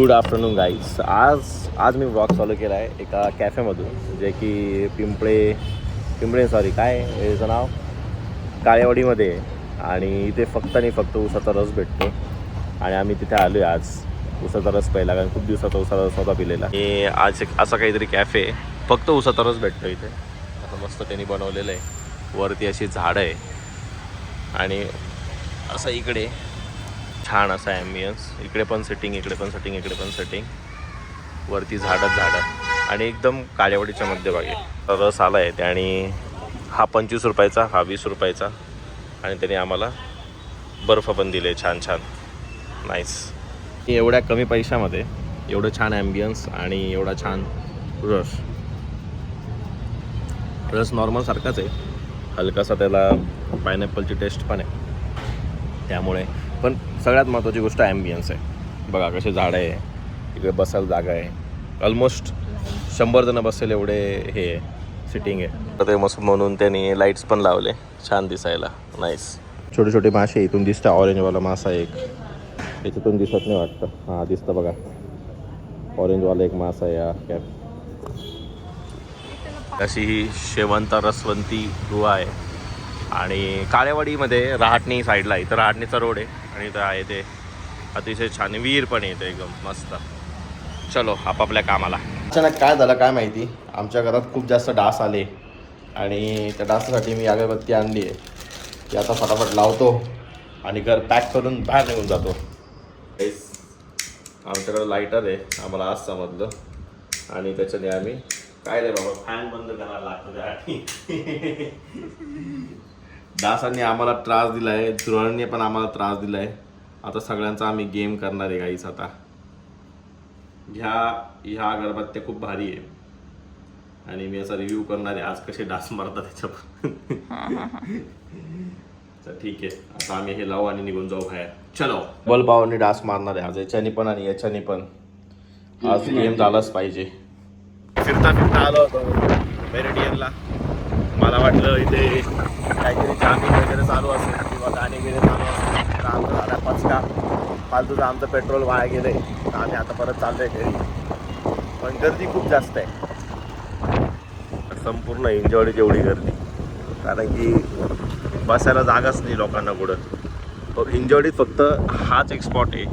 Good afternoon guys. आज मी vlog चालू केला आहे एका कॅफेमधून, जे की पिंपळे सॉरी काय याचं नाव काळेवाडीमध्ये आहे. आणि इथे फक्त आणि फक्त उसाचा रस भेटतो आणि आम्ही तिथे आलो आहे आज उसाचा रस प्यायला, कारण खूप दिवसाचा उसाचा रस नव्हता पिलेला. हे आज असा काहीतरी कॅफे आहे, फक्त उसाचा रस भेटतो इथे. असं मस्त त्यांनी बनवलेलं आहे. वरती अशी झाडं आहे आणि असं इकडे छान असा ॲम्बियन्स. इकडे पण सेटिंग, इकडे पण सेटिंग, इकडे पण सेटिंग. वरती झाडं आणि एकदम काळेवाडीच्या मध्यभागी रस आला आहे. आणि हा 25 रुपयाचा, हा 20 रुपयाचा. आणि त्याने आम्हाला बर्फ पण दिले छान छान, नाईस. एवढ्या कमी पैशामध्ये एवढं छान ॲम्बियन्स आणि एवढा छान रस नॉर्मल सारखाच आहे, हलकासा त्याला पायनॅपलची टेस्ट पण आहे त्यामुळे. पण सगळ्यात महत्त्वाची गोष्ट ॲम्बियन्स आहे. बघा कसे झाडं आहे, इकडे बसायला जागा आहे. ऑलमोस्ट 100 जण बसलेले एवढे हे सिटिंग आहे. तर ते मस्त म्हणून त्यांनी लाईट्स पण लावले छान दिसायला, नाईस. छोटे छोटे मासे इथून दिसतं. ऑरेंजवाला मासा एक याच्यातून दिसत नाही वाटतं, हां दिसतं बघा. ऑरेंजवाला एक मासा आहे या कॅप. अशी ही शेवंत रसवंती गुहा आहे. आणि काळेवाडीमध्ये रहाटणी साईडला, इथं रहाटणीचा रोड आहे आणि इथं आहे ते अतिशय छान विहीर पण येते एकदम मस्त. चलो आपापल्या कामाला. अचानक काय झालं काय माहिती, आमच्या घरात खूप जास्त डास आले आणि त्या डासासाठी मी अगरबत्ती आणली आहे. ती आता फटाफट लावतो आणि घर पॅक करून बाहेर निघून जातो. आमच्याकडे लायटर आहे, आम्हाला आज समजलं. आणि त्याच्याने आम्ही काय रे बाबा फॅन बंद करायला लागतो त्यासाठी. डासांनी आम्हाला त्रास दिला आहे, झुरळांनी पण आम्हाला त्रास दिला आहे. आता सगळ्यांचा आम्ही गेम करणार आहे गाईस. आता ह्या अगरबत्त्या खूप भारी आहे आणि मी असा रिव्ह्यू करणार आहे आज कसे डास मारतात त्याच्यावर. तर ठीक आहे, आता आम्ही हे लावू आणि निघून जाऊ बाहेर. चलो. बल पावानी डास मारणार आहे आज, याच्यानी पण आणि याच्यानी पण. आज गेम झालाच पाहिजे. फिरता आलो होतो मेरिडियनला. मला वाटलं इथे काहीतरी जामिंग वगैरे चालू असेल किंवा गाणे गेले चालू असेल, तर आमचं झाला पचका. फालतूचं आमचं पेट्रोल वाया गेलं आहे. आम्ही आता परत चाललो आहे घरी. पण गर्दी खूप जास्त आहे, संपूर्ण हिंजवडीची एवढी गर्दी. कारण की बसायला जागाच नाही लोकांना कुठं. हिंजवडीत फक्त हाच एक स्पॉट आहे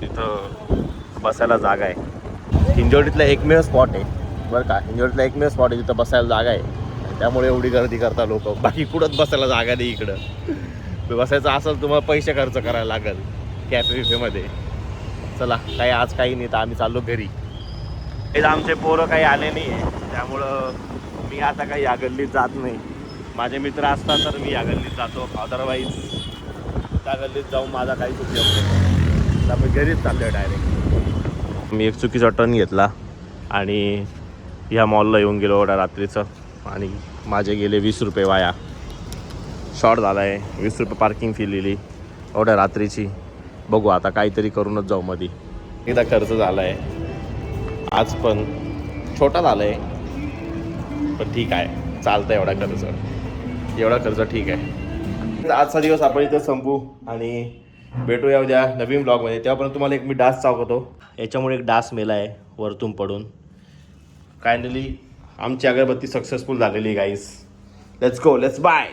तिथं बसायला जागा आहे. हिंजवडीतला एकमेव स्पॉट आहे बरं का, हिंजवडीतला एकमेव स्पॉट आहे तिथं बसायला जागा आहे. त्यामुळे एवढी गर्दी करता लोक. बाकी कुठंच बसायला जागा नाही इकडं. बसायचं असेल तुम्हाला पैसे खर्च करायला लागेल कॅफेमध्ये. चला आज काही नाही, तर आम्ही चाललो घरी. हे आमचे पोरं काही आले नाही आहे, त्यामुळं मी आता काही या गल्लीत जात नाही. माझे मित्र असतात तर मी या गल्लीत जातो, अदरवाईज त्या गल्लीत जाऊन माझा काहीच उपयोग नाही. तर मी घरीच चाललो आहे डायरेक्ट. मी एक चुकीचा टर्न घेतला आणि ह्या मॉलला येऊन गेलो एवढ्या रात्रीचं आणि माझे गेले 20 रुपये वाया. शॉर्ट झाला आहे. 20 रुपये पार्किंग फी लिहिली एवढ्या रात्रीची. बघू आता काहीतरी करूनच जाऊ मध्ये. एकदा खर्च झाला आहे आज, पण छोटा झाला आहे पण ठीक आहे, चालतं. एवढा खर्च ठीक आहे. आजचा दिवस आपण इथं संपू आणि भेटूया उद्या नवीन ब्लॉगमध्ये. तेव्हापर्यंत तुम्हाला एक मी डास चावतो. याच्यामुळे एक डास मेला आहे वरतून पडून. कायंडली आमची अगरबत्ती सक्सेसफुल झालेली guys. Let's go, let's bye.